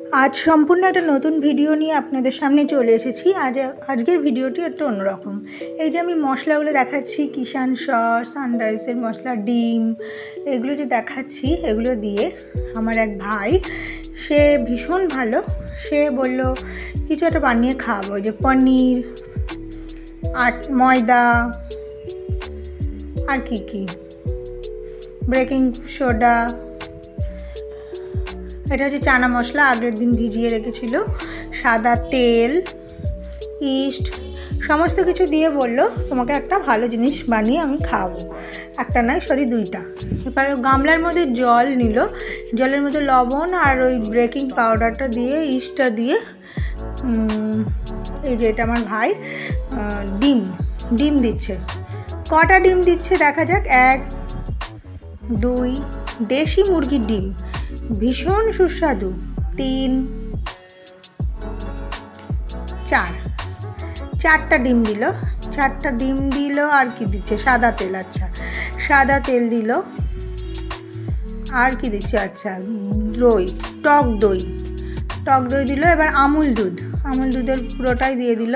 आज सम्पूर्ण एक नतून भिडियो निये आपनादेर सामने चले एसेछि। आजकेर भिडियोटी एकटु अन्यरकम। এই যে আমি মশলাগুলো দেখাচ্ছি, কিষান সস, সানরাইজের মশলা, ডিম, এগুলো যে দেখাচ্ছি, এগুলো দিয়ে আমার এক ভাই, সে ভীষণ ভালো, সে বলল কিছু একটা বানিয়ে খাওয়াবো। যে পনির, ময়দা আর কি বেকিং সোডা, এটা হচ্ছে চানা মশলা আগের দিন ভিজিয়ে রেখেছিল, সাদা তেল, ইস্ট, সমস্ত কিছু দিয়ে বললো তোমাকে একটা ভালো জিনিস বানিয়ে আমি খাওয়াবো। একটা নয়, সরি দুইটা। এবার গামলার মধ্যে জল নিল, জলের মধ্যে লবণ আর ওই বেকিং পাউডারটা দিয়ে, ইস্টটা দিয়ে, এই যে এটা আমার ভাই ডিম দিচ্ছে। কটা ডিম দিচ্ছে দেখা যাক। 1 2 দেশি মুরগির ডিম, ভীষণ সুস্বাদু। 3 4 4টা ডিম দিল, 4টা ডিম দিল। আর কি দিচ্ছে? সাদা তেল। আচ্ছা, সাদা তেল দিল। আর কি দিচ্ছে? আচ্ছা, দই, টক দই দিল। এবার আমুল দুধের পুরোটাই দিয়ে দিল।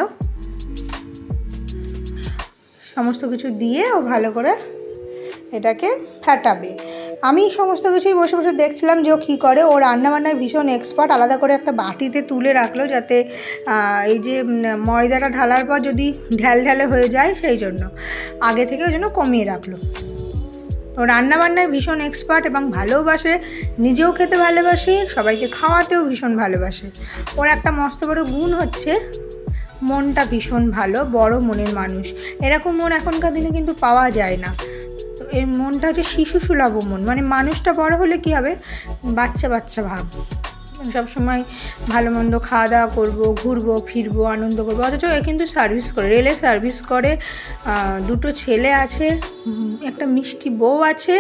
সমস্ত কিছু দিয়ে ও ভালো করে এটাকে ফাটাবে। আমি সমস্ত কিছুই বসে বসে দেখছিলাম যে ও কী করে। ও রান্নাবান্নায় ভীষণ এক্সপার্ট। আলাদা করে একটা বাটিতে তুলে রাখলো, যাতে এই যে ময়দাটা ঢালার পর যদি ঢ্যালে হয়ে যায়, সেই জন্য আগে থেকে ওই জন্য কমিয়ে রাখলো। ও রান্নাবান্নায় ভীষণ এক্সপার্ট এবং ভালোবাসে, নিজেও খেতে ভালোবাসে, সবাইকে খাওয়াতেও ভীষণ ভালোবাসে। ওর একটা মস্ত বড় গুণ হচ্ছে মনটা ভীষণ ভালো, বড় মনের মানুষ। এরকম মন এখনকার দিনে কিন্তু পাওয়া যায় না। তো এর মনটা হচ্ছে শিশু সুলভ মন, মানে মানুষটা বড় হলে কি হবে, বাচ্চা ভাব, সবসময় ভালো মন্দ খাওয়া দাওয়া করবো, ঘুরবো ফিরবো, আনন্দ করবো। অথচ এ কিন্তু সার্ভিস করে, রেলে সার্ভিস করে, 2টো ছেলে আছে, একটা মিষ্টি বউ আছে।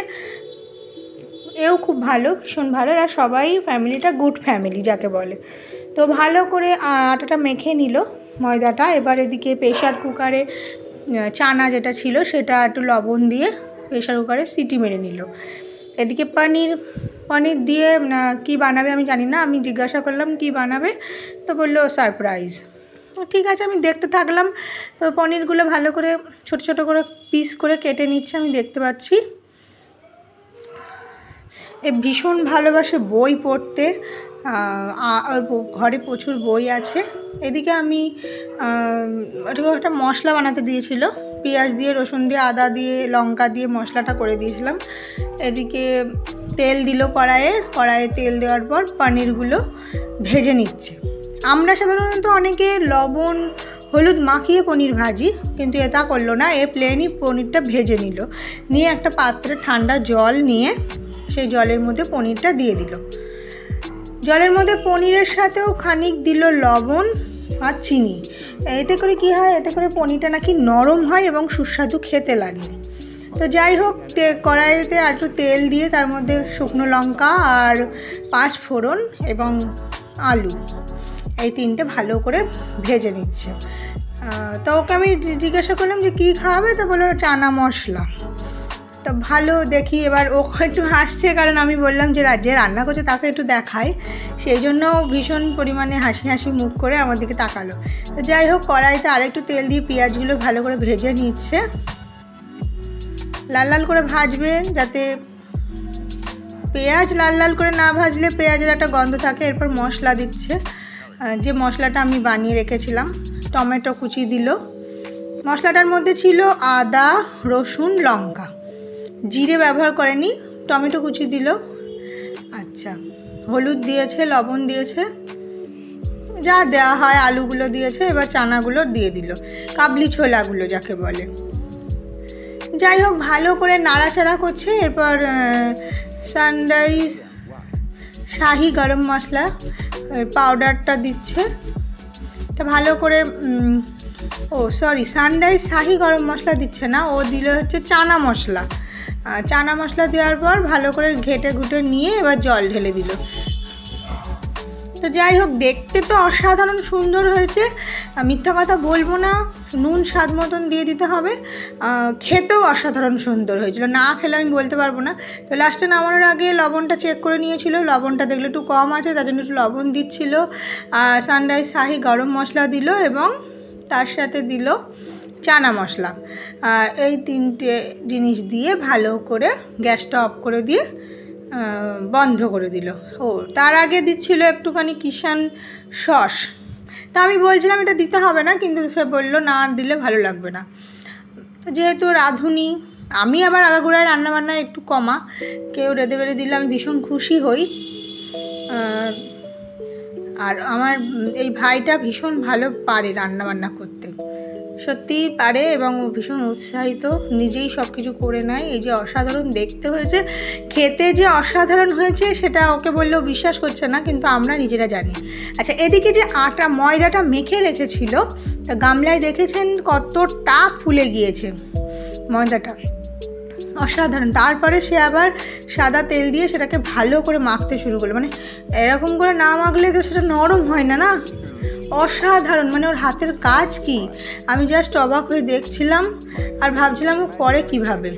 এও খুব ভালো, ভীষণ ভালো। আর সবাই ফ্যামিলিটা গুড ফ্যামিলি যাকে বলে। তো ভালো করে আটাটা মেখে নিল, ময়দাটা। এবার এদিকে প্রেশার কুকারে চানা যেটা ছিল সেটা একটু লবণ দিয়ে প্রেশার কুকারে সিটি মেরে নিল। এদিকে পনির দিয়ে কি বানাবে আমি জানি না, আমি জিজ্ঞাসা করলাম কি বানাবে, তো বললো সারপ্রাইজ। ঠিক আছে, আমি দেখতে থাকলাম। তো পনিরগুলো ভালো করে ছোট ছোট করে পিস করে কেটে নিচ্ছে, আমি দেখতে পাচ্ছি। এ ভীষণ ভালোবাসে বই পড়তে, আর ঘরে প্রচুর বই আছে। এদিকে আমি একটা মশলা বানাতে দিয়েছিল, পেঁয়াজ দিয়ে, রসুন দিয়ে, আদা দিয়ে, লঙ্কা দিয়ে মশলাটা করে দিয়েছিলাম। এদিকে তেল দিল কড়াইয়ে তেল দেওয়ার পর পনিরগুলো ভেজে নিচ্ছে। আমরা সাধারণত অনেকে লবণ হলুদ মাখিয়ে পনির ভাজি, কিন্তু এটা করলো না। এ প্লেনই পনিরটা ভেজে নিয়ে একটা পাত্রে ঠান্ডা জল নিয়ে সেই জলের মধ্যে পনিরটা দিয়ে দিল। জলের মধ্যে পনিরের সাথেও খানিক দিল লবণ আর চিনি। এতে করে কি হয়, এতে করে পনিরটা নাকি নরম হয় এবং সুস্বাদু খেতে লাগে। তো যাই হোক, কড়াইতে আর একটু তেল দিয়ে তার মধ্যে শুকনো লঙ্কা আর 5 ফোড়ন এবং আলু, এই 3টে ভালো করে ভেজে নিচ্ছে। তো ওকে আমি জিজ্ঞাসা করলাম যে কী খাওয়াবে, তো বললো চানা মশলা। তো ভালো দেখি, এবার ও একটু হাসছে, কারণ আমি বললাম যে রান্না করছে তাকে একটু দেখায়, সেই জন্য ভীষণ পরিমাণে হাসি মুখ করে আমার দিকে তাকালো। তো যাই হোক, কড়াইতে আরেকটু তেল দিয়ে পেঁয়াজগুলো ভালো করে ভেজে নিচ্ছে। লাল করে ভাজবে, যাতে পেঁয়াজ লাল করে না ভাজলে পেঁয়াজের একটা গন্ধ থাকে। এরপর মশলা দিচ্ছে, যে মশলাটা আমি বানিয়ে রেখেছিলাম। টমেটো কুচি দিল। মশলাটার মধ্যে ছিল আদা, রসুন, লঙ্কা, জিরে ব্যবহার করেনি। টমেটো কুচি দিল। আচ্ছা, হলুদ দিয়েছে, লবণ দিয়েছে, যা দেওয়া হয়, আলুগুলো দিয়েছে। এবার চানাগুলো দিয়ে দিল, কাবলি ছোলাগুলো যাকে বলে। যাই হোক, ভালো করে নাড়াচাড়া করছে। এরপর সানরাইজ শাহি গরম মশলা পাউডারটা দিচ্ছে। এটা ভালো করে, সানরাইজ শাহি গরম মশলা দিচ্ছে না, ও দিল হচ্ছে চানা মশলা। চানা মশলা দেওয়ার পর ভালো করে ঘেটে নিয়ে এবার জল ঢেলে দিল। তো যাই হোক, দেখতে তো অসাধারণ সুন্দর হয়েছে, মিথ্যা কথা বলবো না। নুন স্বাদ মতন দিয়ে দিতে হবে। খেতেও অসাধারণ সুন্দর হয়েছিল, না খেলে আমি বলতে পারবো না। তো লাস্টে নামানোর আগে লবণটা চেক করে নিয়েছিল, লবণটা দেখলে একটু কম আছে, তার জন্য একটু লবণ দিচ্ছিল। সানরাইজ শাহি গরম মশলা দিল এবং তার সাথে দিল চানা মশলা। এই 3টে জিনিস দিয়ে ভালো করে গ্যাসটা অফ করে দিয়ে বন্ধ করে দিল। তার আগে দিচ্ছিল একটুখানি কিষান সস। তা আমি বলছিলাম এটা দিতে হবে না, কিন্তু সে বললো না দিলে ভালো লাগবে না। যেহেতু রাঁধুনি, আমি আবার আগাগোড়ায় রান্নাবান্না একটু কমা, কেউ রেঁধে বেড়ে দিলে আমি ভীষণ খুশি হই। আর আমার এই ভাইটা ভীষণ ভালো পারে রান্নাবান্না করতে, সত্যিই পারে এবং ভীষণ উৎসাহিত, নিজেই সব কিছু করে নেয়। এই যে অসাধারণ দেখতে হয়েছে, খেতে যে অসাধারণ হয়েছে সেটা ওকে বললেও বিশ্বাস করছে না, কিন্তু আমরা নিজেরা জানি। আচ্ছা, এদিকে যে ময়দাটা মেখে রেখেছিল, তা গামলায় দেখেছেন কতটা ফুলে গিয়েছে ময়দাটা, অসাধারণ। তারপরে সে আবার সাদা তেল দিয়ে সেটাকে ভালো করে মাখতে শুরু করলো। মানে এরকম করে না মাখলে তো সেটা নরম হয় না, না? অসাধারণ, মানে ওর হাতের কাজ কি, আমি জাস্ট অবাক হয়ে দেখছিলাম আর ভাবছিলাম ও করে কীভাবে।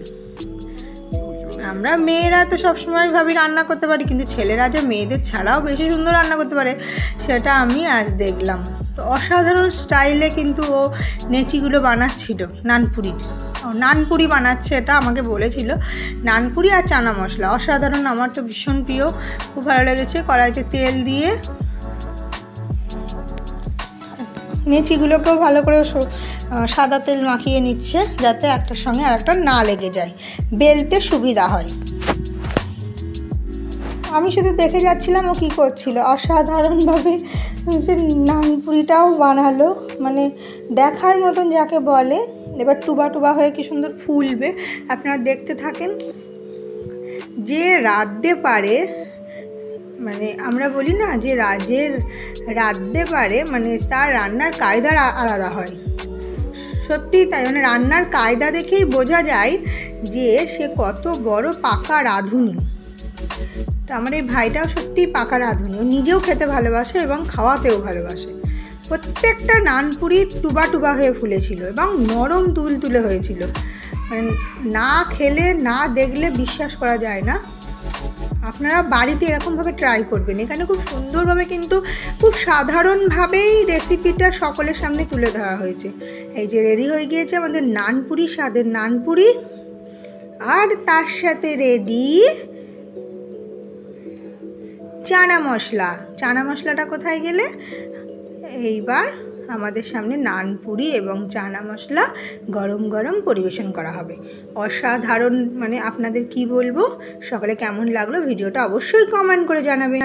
আমরা মেয়েরা তো সবসময় ভাবি রান্না করতে পারি, কিন্তু ছেলেরা যে মেয়েদের ছাড়াও বেশি সুন্দর রান্না করতে পারে সেটা আমি আজ দেখলাম। তো অসাধারণ স্টাইলে কিন্তু ও নেচিগুলো বানাচ্ছিল, নানপুরি বানাচ্ছে, এটা আমাকে বলেছিল। নানপুরি আর চানা মশলা অসাধারণ, আমার তো ভীষণ প্রিয়, খুব ভালো লেগেছে। কড়াইতে তেল দিয়ে নেচিগুলোকেও ভালো করে সাদা তেল মাখিয়ে নিচ্ছে, যাতে একটার সঙ্গে আরেকটা না লেগে যায়, বেলতে সুবিধা হয়। আমি শুধু দেখে যাচ্ছিলাম ও কী করছিল। অসাধারণভাবে সে নানপুরিটাও বানালো, মানে দেখার মতন যাকে বলে। এবার টুবা টুবা হয়ে কি সুন্দর ফুলবে, আপনারা দেখতে থাকেন। যে রাঁধতে পারে, মানে আমরা বলি না যে রাঁধতে পারে, মানে তার রান্নার কায়দা আলাদা হয়, সত্যিই তাই। মানে রান্নার কায়দা দেখেই বোঝা যায় যে সে কত বড় পাকা রাঁধুনি। তো আমার এই ভাইটাও সত্যিই পাকা রাঁধুনি, ও নিজেও খেতে ভালোবাসে এবং খাওয়াতেও ভালোবাসে। প্রত্যেকটা নানপুরি টুবা টুবা হয়ে ফুলেছিল এবং নরম তুলতুলে হয়েছিল, মানে না খেলে না দেখলে বিশ্বাস করা যায় না। আপনারা বাড়িতে এরকমভাবে ট্রাই করবেন। এখানে খুব সুন্দরভাবে কিন্তু খুব সাধারণভাবেই রেসিপিটা সকলের সামনে তুলে ধরা হয়েছে। এই যে রেডি হয়ে গিয়েছে আমাদের নানপুরি, স্বাদের নানপুরি, আর তার সাথে রেডি চানা মশলা। চানা মশলাটা কোথায় গেলে? এইবার আমাদের সামনে নানপুরি এবং চানা মশলা গরম গরম পরিবেশন করা হবে। অসাধারণ, মানে আপনাদের কি বলবো, সকলে কেমন লাগলো ভিডিওটা অবশ্যই কমেন্ট করে জানাবেন।